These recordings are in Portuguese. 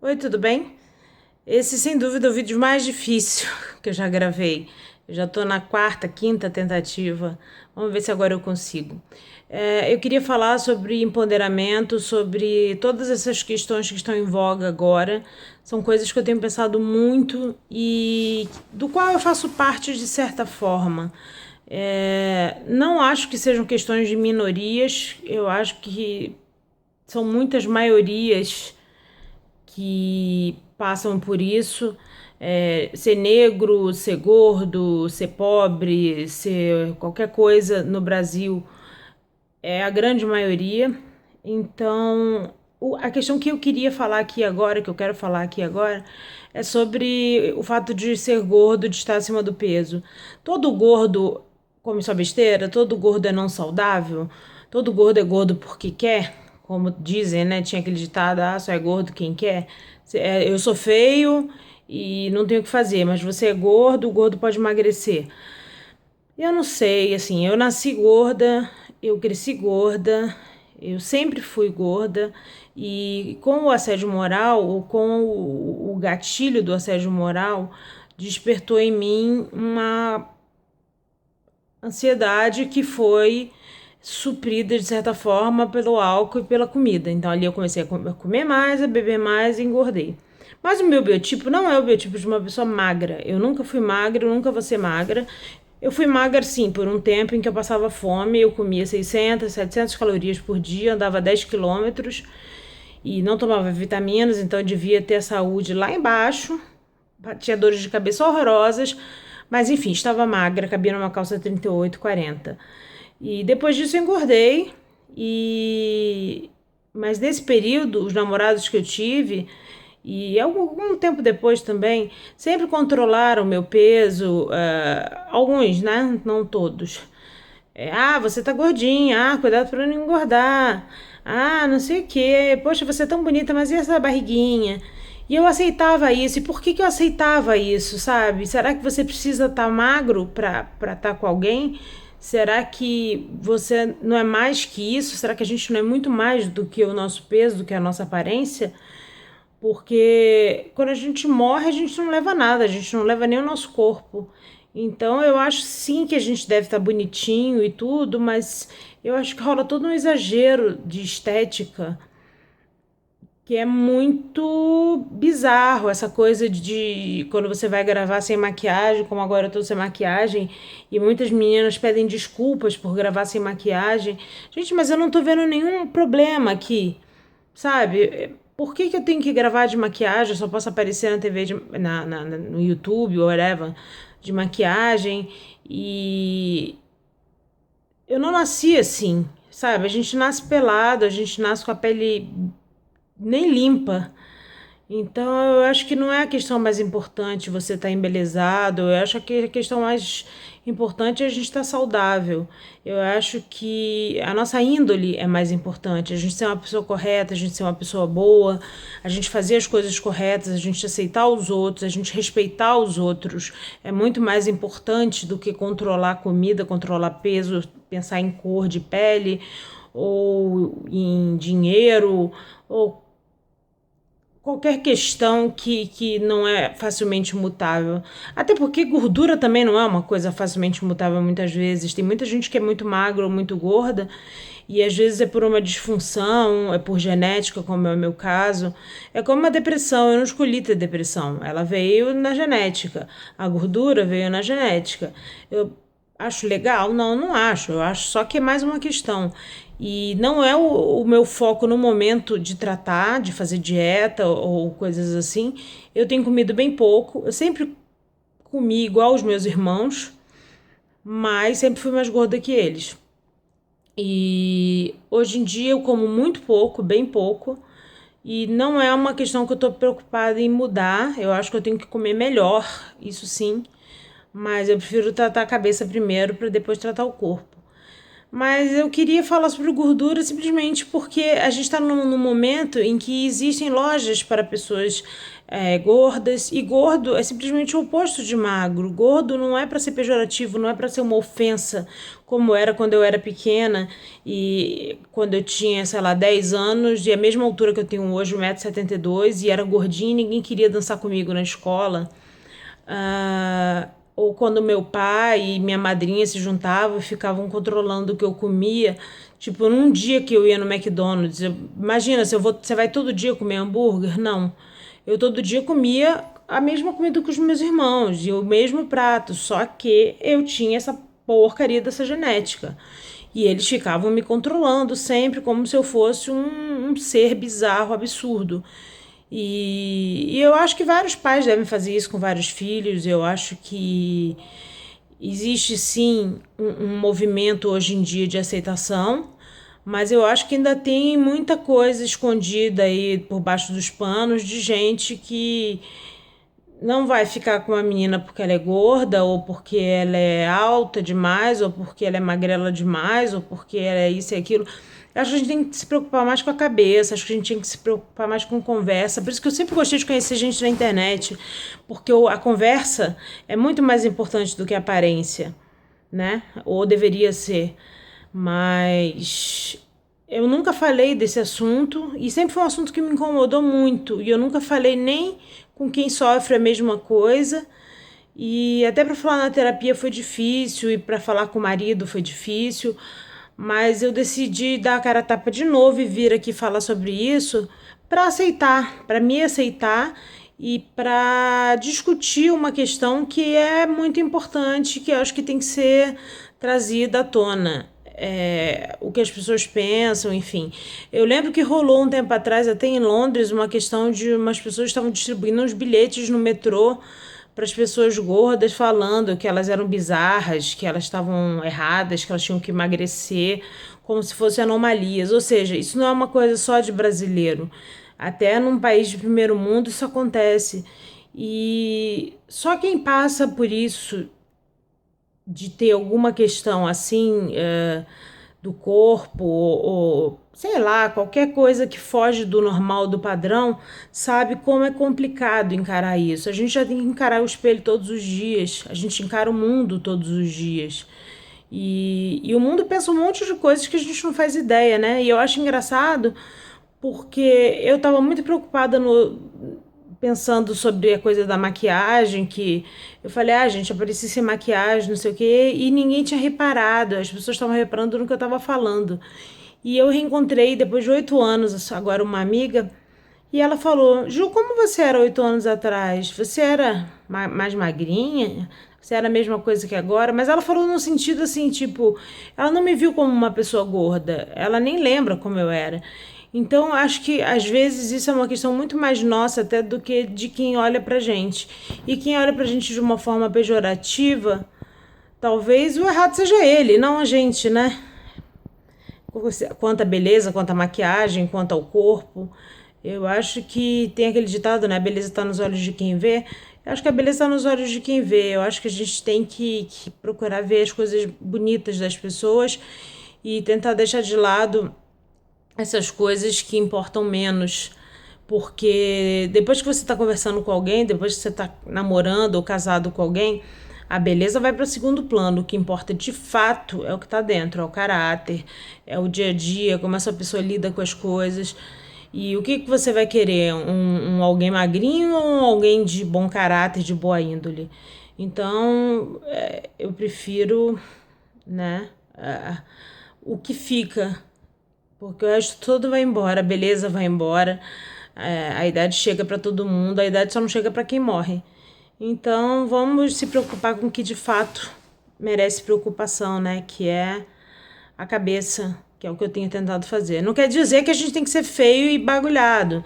Oi, tudo bem? Esse, sem dúvida, é o vídeo mais difícil que eu já gravei. Eu já estou na quarta, quinta tentativa. Vamos ver se agora eu consigo. Eu queria falar sobre empoderamento, sobre todas essas questões que estão em voga agora. São coisas que eu tenho pensado muito e do qual eu faço parte de certa forma. Não acho que sejam questões de minorias, eu acho que são muitas maiorias que passam por isso. Ser negro, ser gordo, ser pobre, ser qualquer coisa no Brasil é a grande maioria. Então, a questão que eu queria falar aqui agora, que eu quero falar aqui agora, é sobre o fato de ser gordo, de estar acima do peso. Todo gordo come só besteira, todo gordo é não saudável, todo gordo é gordo porque quer, como dizem, né? Tinha aquele ditado, só é gordo quem quer. Eu sou feio e não tenho o que fazer, mas você é gordo, o gordo pode emagrecer. Eu não sei, assim, eu nasci gorda, eu cresci gorda, eu sempre fui gorda e com o assédio moral, ou com o gatilho do assédio moral, despertou em mim uma ansiedade que foi suprida de certa forma pelo álcool e pela comida. Então ali eu comecei a comer mais, a beber mais e engordei. Mas o meu biotipo não é o biotipo de uma pessoa magra. Eu nunca fui magra, eu nunca vou ser magra. Eu fui magra, sim, por um tempo em que eu passava fome, eu comia 600, 700 calorias por dia, andava 10 quilômetros e não tomava vitaminas, então eu devia ter a saúde lá embaixo, tinha dores de cabeça horrorosas, mas enfim, estava magra, cabia numa calça 38, 40. E depois disso eu engordei, e mas nesse período, os namorados que eu tive e algum tempo depois também, sempre controlaram meu peso, alguns, né? Não todos. Você tá gordinha, cuidado para não engordar. Não sei o quê. Poxa, você é tão bonita, mas e essa barriguinha? E eu aceitava isso. E por que que eu aceitava isso, sabe? Será que você precisa estar magro para estar com alguém? Será que você não é mais que isso? Será que a gente não é muito mais do que o nosso peso, do que a nossa aparência? Porque quando a gente morre, a gente não leva nada, a gente não leva nem o nosso corpo. Então eu acho sim que a gente deve estar bonitinho e tudo, mas eu acho que rola todo um exagero de estética que é muito bizarro, essa coisa de quando você vai gravar sem maquiagem, como agora eu tô sem maquiagem, e muitas meninas pedem desculpas por gravar sem maquiagem. Gente, mas eu não tô vendo nenhum problema aqui, sabe? Por que que eu tenho que gravar de maquiagem? Eu só posso aparecer na TV, no YouTube ou whatever, de maquiagem. E eu não nasci assim, sabe? A gente nasce pelado, a gente nasce com a pele nem limpa. Então, eu acho que não é a questão mais importante você estar embelezado, eu acho que a questão mais importante é a gente estar saudável. Eu acho que a nossa índole é mais importante, a gente ser uma pessoa correta, a gente ser uma pessoa boa, a gente fazer as coisas corretas, a gente aceitar os outros, a gente respeitar os outros. É muito mais importante do que controlar a comida, controlar peso, pensar em cor de pele ou em dinheiro ou qualquer questão que não é facilmente mutável. Até porque gordura também não é uma coisa facilmente mutável muitas vezes. Tem muita gente que é muito magra ou muito gorda, e às vezes é por uma disfunção, é por genética, como é o meu caso. É como uma depressão, eu não escolhi ter depressão, ela veio na genética. A gordura veio na genética. Eu acho legal? Não, não acho. Eu acho só que é mais uma questão. E não é o meu foco no momento de tratar, de fazer dieta ou coisas assim. Eu tenho comido bem pouco. Eu sempre comi igual os meus irmãos, mas sempre fui mais gorda que eles. E hoje em dia eu como muito pouco, bem pouco. E não é uma questão que eu tô preocupada em mudar. Eu acho que eu tenho que comer melhor, isso sim. Mas eu prefiro tratar a cabeça primeiro para depois tratar o corpo. Mas eu queria falar sobre gordura simplesmente porque a gente está num momento em que existem lojas para pessoas gordas, e gordo é simplesmente o oposto de magro. Gordo não é para ser pejorativo, não é para ser uma ofensa, como era quando eu era pequena e quando eu tinha, sei lá, 10 anos, e a mesma altura que eu tenho hoje, 1,72 m, e era gordinha e ninguém queria dançar comigo na escola. Ou quando meu pai e minha madrinha se juntavam e ficavam controlando o que eu comia. Tipo, num dia que eu ia no McDonald's, imagina, você vai todo dia comer hambúrguer? Não. Eu todo dia comia a mesma comida que os meus irmãos, e o mesmo prato, só que eu tinha essa porcaria dessa genética. E eles ficavam me controlando sempre como se eu fosse um ser bizarro, absurdo. E eu acho que vários pais devem fazer isso com vários filhos. Eu acho que existe sim um movimento hoje em dia de aceitação, mas eu acho que ainda tem muita coisa escondida aí por baixo dos panos de gente que não vai ficar com uma menina porque ela é gorda, ou porque ela é alta demais, ou porque ela é magrela demais, ou porque ela é isso e aquilo. Eu acho que a gente tem que se preocupar mais com a cabeça, acho que a gente tem que se preocupar mais com conversa. Por isso que eu sempre gostei de conhecer gente na internet, porque a conversa é muito mais importante do que a aparência, né? Ou deveria ser. Mas eu nunca falei desse assunto, e sempre foi um assunto que me incomodou muito, e eu nunca falei nem com quem sofre a mesma coisa. E até para falar na terapia foi difícil, e para falar com o marido foi difícil, mas eu decidi dar a cara a tapa de novo e vir aqui falar sobre isso para aceitar, para me aceitar e para discutir uma questão que é muito importante, que eu acho que tem que ser trazida à tona. O que as pessoas pensam, enfim. Eu lembro que rolou um tempo atrás, até em Londres, uma questão de umas pessoas que estavam distribuindo uns bilhetes no metrô para as pessoas gordas, falando que elas eram bizarras, que elas estavam erradas, que elas tinham que emagrecer, como se fossem anomalias. Ou seja, isso não é uma coisa só de brasileiro. Até num país de primeiro mundo isso acontece. E só quem passa por isso, de ter alguma questão assim, do corpo, ou sei lá, qualquer coisa que foge do normal, do padrão, sabe como é complicado encarar isso. A gente já tem que encarar o espelho todos os dias, a gente encara o mundo todos os dias. E o mundo pensa um monte de coisas que a gente não faz ideia, né? E eu acho engraçado porque eu estava muito preocupada pensando sobre a coisa da maquiagem, que eu falei, gente, eu parecia sem maquiagem, não sei o quê, e ninguém tinha reparado, as pessoas estavam reparando no que eu estava falando. E eu reencontrei, depois de 8 anos, agora uma amiga, e ela falou, Ju, como você era 8 anos atrás? Você era mais magrinha? Você era a mesma coisa que agora? Mas ela falou no sentido assim, tipo, ela não me viu como uma pessoa gorda, ela nem lembra como eu era. Então, acho que às vezes isso é uma questão muito mais nossa até do que de quem olha pra gente. E quem olha pra gente de uma forma pejorativa, talvez o errado seja ele, não a gente, né? Quanto à beleza, quanto à maquiagem, quanto ao corpo. Eu acho que tem aquele ditado, né? A beleza está nos olhos de quem vê. Eu acho que a beleza está nos olhos de quem vê. Eu acho que a gente tem que procurar ver as coisas bonitas das pessoas e tentar deixar de lado essas coisas que importam menos. Porque depois que você está conversando com alguém, depois que você está namorando ou casado com alguém, a beleza vai para o segundo plano. O que importa de fato é o que está dentro, é o caráter, é o dia a dia, como essa pessoa lida com as coisas. E o que você vai querer? Um alguém magrinho ou alguém de bom caráter, de boa índole? Então, eu prefiro, né, o que fica, porque o resto todo vai embora, a beleza vai embora, a idade chega para todo mundo, a idade só não chega para quem morre. Então, vamos se preocupar com o que de fato merece preocupação, né? Que é a cabeça, que é o que eu tenho tentado fazer. Não quer dizer que a gente tem que ser feio e bagulhado,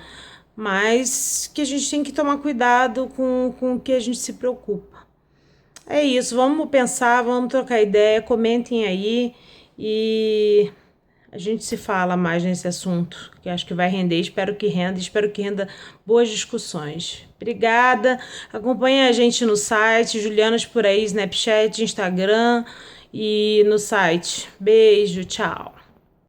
mas que a gente tem que tomar cuidado com o que a gente se preocupa. É isso, vamos pensar, vamos trocar ideia, comentem aí e a gente se fala mais nesse assunto, que acho que vai render, espero que renda boas discussões. Obrigada, acompanhe a gente no site, Julianas por aí, Snapchat, Instagram, e no site. Beijo, tchau.